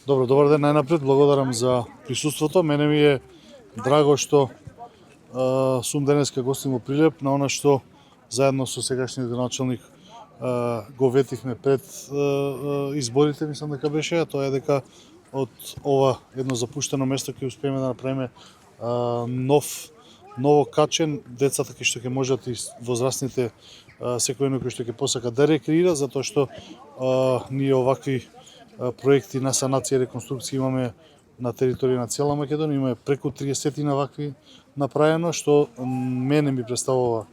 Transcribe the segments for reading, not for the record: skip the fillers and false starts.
Добар ден, најнапред благодарам за присуството. Мене ми е драго што сум денеска гостин во Прилеп на она што заедно со сегашниот градоначалник го ветивме пред изборите, мислам дека беше, а тоа е дека од ова едно запуштено место ќе успееме да направиме ново качен, децата кои што ќе можат и возрастните секој кој што ќе посака да рекреира, затоа што ние овакви проекти на санација и реконструкција имаме на територија на цела Македонија, имаме преку 30 вакви направено, што мене ми представува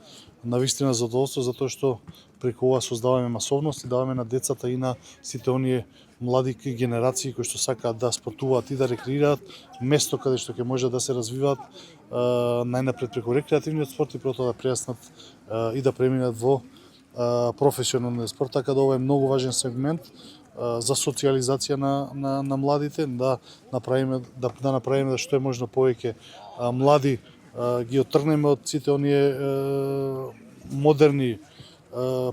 навистина задоволство, затоа што преку ова создаваме масовност и даваме на децата и на сите оние млади генерации кои што сакаат да спортуваат и да рекреираат место каде што ќе може да се развиваат најнапред преку рекреативниот спорт и потоа да прејаснат и да преминат во професионалниот спорт, така да ова е многу важен сегмент за социјализација на младите, да направиме да што е можно повеќе млади ги оттргнеме од сите оние модерни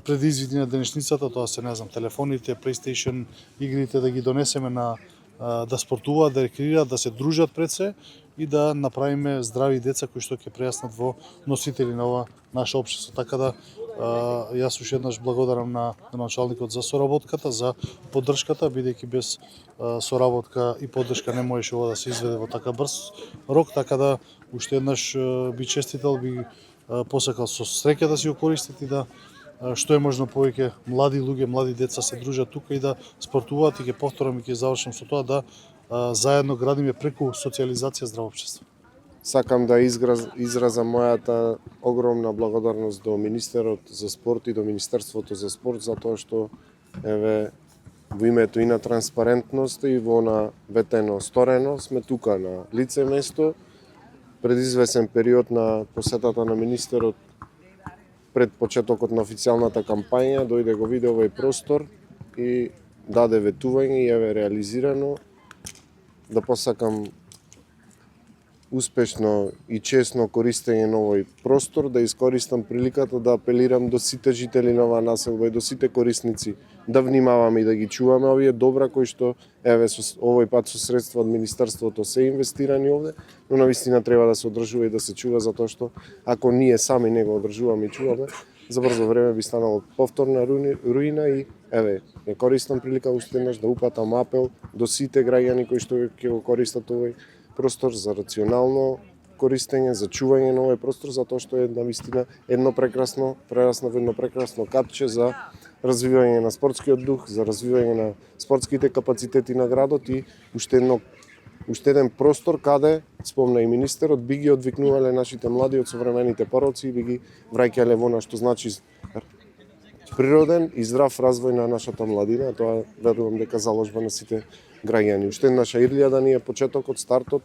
предизвици на денешницата, тоа се, не знам, телефоните, PlayStation игрите, да ги донесеме на да спортуваат, да рекреираат, да се дружат пред се и да направиме здрави деца кои што ќе прејаснат во носители на ова наше општество. Така да јас уште еднаш благодарам на началникот за соработката, за поддршката, бидејќи без соработка и поддршка не можеше ова да се изведе во така брз рок, така да уште еднаш би честитал, би посакал со среќа да си го користите и да што е можно повеќе млади луѓе, млади деца се дружат тука и да спортуваат, и ќе повторам и ќе завршам со тоа, да заедно градиме преку социјализација здраво општество. Сакам да изразам мојата огромна благодарност до Министерот за спорт и до Министерството за спорт, затоа што еве во името и на транспарентност и во на ветено сторено сме тука на лице место. Пред извесен период на посетата на министерот пред почетокот на официјалната кампања дојде го виде овој простор и даде ветување и еве реализирано. Да посакам успешно и честно користење на овој простор, да искористам приликата да апелирам до сите жители на оваа населба и до сите корисници да внимаваме и да ги чуваме овие добра кои што еве со овој пат со средства од министерството се инвестирани овде, но навистина треба да се одржува и да се чува, затоа што ако ние сами не го одржуваме и чуваме, за брзо време би станало повторна руина. И еве ја користам прилика уште еднаш да упатам апел до сите граѓани кои што ќе го користат овој простор за рационално користење, за чување на овој простор, затоа што е навистина едно прекрасно капче за развивање на спортскиот дух, за развивање на спортските капацитети на градот и уште еден простор каде, спомна и министерот, би ги одвикнувале нашите млади од современите пороци и би ги враќале во она што значи природен и здрав развој на нашата младина. Тоа верувам дека заложба на сите граѓани. Уште еднаша Ирлија да ни е почетокот, стартот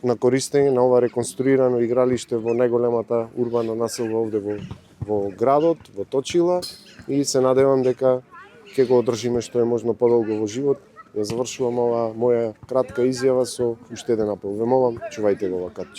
на користење на ова реконструирано игралиште во најголемата урбана населба овде во градот, во Точила, и се надевам дека ќе го одржиме што е можно подолго во живот. Ја завршувам ова моја кратка изјава со уште еден апел. Ве молам, чувајте го ова катче.